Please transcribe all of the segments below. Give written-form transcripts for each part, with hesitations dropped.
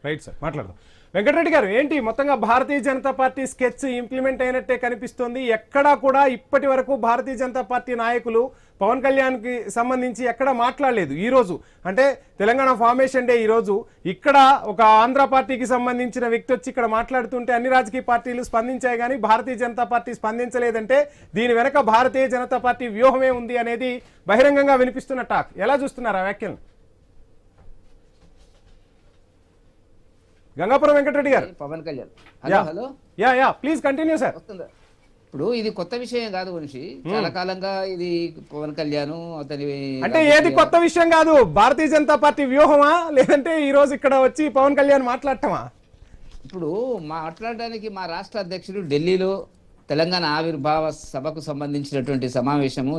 Right sir, మాట్లాడదాం. వెంకటరెడ్డి గారు, ఏంటి మొత్తంగా Bharatiya Janata party sketch implement అయినట్టే కనిపిస్తోంది. ఎక్కడా కూడా ఇప్పటి వరకు భారతీయ జనతా పార్టీ నాయకులు పవన్ కళ్యాణ్కి సంబంధించి ఎక్కడా మాట్లాడలేదు. ఈ రోజు అంటే తెలంగాణ ఫార్మేషన్ డే ఈ రోజు ఇక్కడ ఒక ఆంధ్ర పార్టీకి సంబంధించిన వ్యక్తి వచ్చి ఇక్కడ మాట్లాడుతుంటే అన్ని రాజకీయ పార్టీలు స్పందించాయి, కానీ భారతీయ జనతా పార్టీ స్పందించలేదంటే దీని వెనక భారతీయ జనతా పార్టీ వ్యూహమే ఉంది అనేది బహిరంగంగా వినిపిస్తున్న టాక్. ఎలా చూస్తున్నారు ఆ వ్యాఖ్యలు? గంగాపురం వెంకటరెడ్డి గారు. Pawan Kalyan hello hello yeah please continue sir. వస్తుందా? ఇప్పుడు ఇది కొత్త విషయం కాదు మనిషి, చాలా కాలంగా ఇది పవన్ కళ్యాణ్ అతని అంటే ఏది కొత్త విషయం కాదు, భారతీయ జనతా పార్టీ వ్యూహమా లేదంటే ఈ రోజు ఇక్కడ వచ్చి పవన్ కళ్యాణ్ మాట్లాడటమా? ఇప్పుడు మాట్లాడడానికి మా రాష్ట్ర అధ్యక్షుడు ఢిల్లీలో తెలంగాణ ఆవిర్భావ సభకు సంబంధించినటువంటి సమావేశము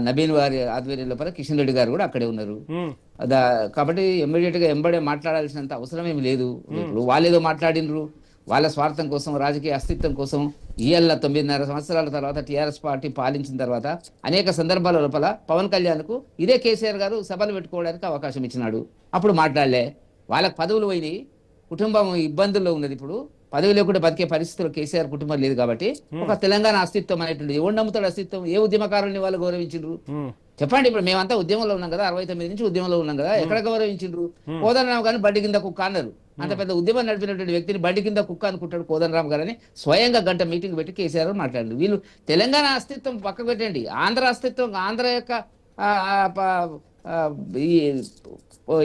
నబీన్ వారి ఆధ్వర్యం లోపల కిషన్ రెడ్డి గారు కూడా అక్కడే ఉన్నారు. కాబట్టి ఇమ్మీడియట్ గా ఎంబడే మాట్లాడాల్సినంత అవసరం ఏమి లేదు. ఇప్పుడు వాళ్ళేదో మాట్లాడినరు, వాళ్ళ స్వార్థం కోసం, రాజకీయ అస్తిత్వం కోసం. ఇయ్యాల 9.5 సంవత్సరాల తర్వాత టీఆర్ఎస్ పార్టీ పాలించిన తర్వాత అనేక సందర్భాల లోపల పవన్ కళ్యాణ్ కు ఇదే కేసీఆర్ గారు సభలు పెట్టుకోవడానికి అవకాశం ఇచ్చినాడు. అప్పుడు మాట్లాడలే. వాళ్ళకి పదవులు పోయినాయి, కుటుంబం ఇబ్బందుల్లో ఉన్నది. ఇప్పుడు పదవి లేకుండా బతికే పరిస్థితుల్లో కేసీఆర్ కుటుంబం లేదు. కాబట్టి ఒక తెలంగాణ అస్తిత్వం అనేటువంటి ఎవరు నమ్ముతాడు అస్తిత్వం? ఏ ఉద్యమకారుల్ని వాళ్ళు గౌరవించిండ్రు చెప్పండి. ఇప్పుడు మేమంతా ఉద్యమంలో ఉన్నాం కదా, 69 నుంచి ఉద్యమంలో ఉన్నాం కదా, ఎక్కడ గౌరవించిండ్రు? కోదండరామ్ గారిని బండి కింద కుక్క అన్నారు. అంత పెద్ద ఉద్యమం నడిపినటువంటి వ్యక్తిని బండి కింద కుక్క అనుకుంటాడు కోదండరామ్ గారని స్వయంగా గంట మీటింగ్ పెట్టి కేసీఆర్ మాట్లాడారు. వీళ్ళు తెలంగాణ అస్తిత్వం పక్క పెట్టండి, ఆంధ్ర అస్తిత్వం, ఆంధ్ర యొక్క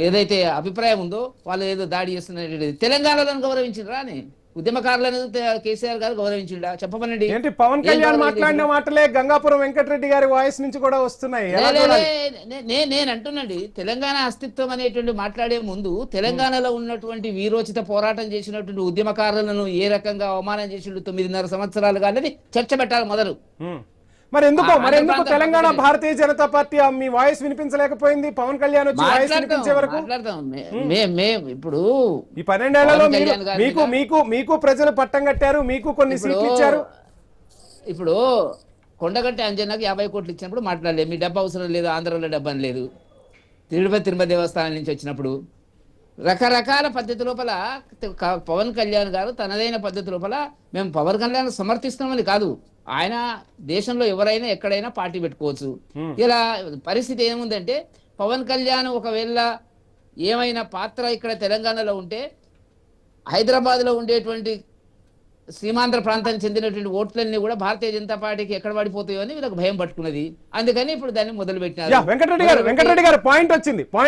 ఏదైతే అభిప్రాయం ఉందో వాళ్ళు ఏదో దాడి చేస్తున్న తెలంగాణలో గౌరవించిండ్రా అని ఉద్యమకారులను కేసీఆర్ గారు గౌరవించిండా? చెప్పమనండి. ఏంటి పవన్ కళ్యాణ్ మాట్లాడిన మాటలే గంగాపురం వెంకటరెడ్డి గారి వాయిస్ నుంచి కూడా వస్తున్నాయి. నేను అంటున్నాండి, తెలంగాణ అస్తిత్వం అనేటువంటి మాట్లాడే ముందు తెలంగాణలో ఉన్నటువంటి వీరోచిత పోరాటం చేసినటువంటి ఉద్యమకారులను ఏ రకంగా అవమానం చేసిండు 9.5 సంవత్సరాలుగా అనేది చర్చ పెట్టాలి మొదలు. మరి ఎందుకు తెలంగాణ భారతీయ జనతా పార్టీ మీ వాయిస్ వినిపించలేకపోయింది? పవన్ కళ్యాణ్ వచ్చి వాయిస్ వినిపించే వరకు ఇప్పుడు ఈ 12 ఏళ్లలో మీకు ప్రజలు పట్టం కట్టారు, మీకు కొన్ని సీట్లు ఇచ్చారు. ఇప్పుడు కొండగట్టి అంజనాకి 50 కోట్లు ఇచ్చినప్పుడు మాట్లాడలేదు. మీ డబ్బు అవసరం లేదు, ఆంధ్రలో డబ్బు అని లేదు. తిరుపతి దేవస్థానం నుంచి వచ్చినప్పుడు రకరకాల పద్ధతి లోపల పవన్ కళ్యాణ్ గారు తనదైన పద్ధతి లోపల మేము పవన్ కళ్యాణ్ సమర్థిస్తున్నామని కాదు, ఆయన దేశంలో ఎవరైనా ఎక్కడైనా పార్టీ పెట్టుకోవచ్చు. ఇలా పరిస్థితి ఏముందంటే పవన్ కళ్యాణ్ ఒకవేళ ఏమైనా పాత్ర ఇక్కడ తెలంగాణలో ఉంటే హైదరాబాద్ లో ఉండేటువంటి సీమాంధ్ర ప్రాంతానికి చెందినటువంటి ఓట్లన్నీ కూడా భారతీయ జనతా పార్టీకి ఎక్కడ పడిపోతాయో అని వీళ్ళకి భయం పట్టుకున్నది. అందుకని ఇప్పుడు దాన్ని మొదలు పెట్టినారు. వెంకటరెడ్డి గారు పాయింట్ వచ్చింది.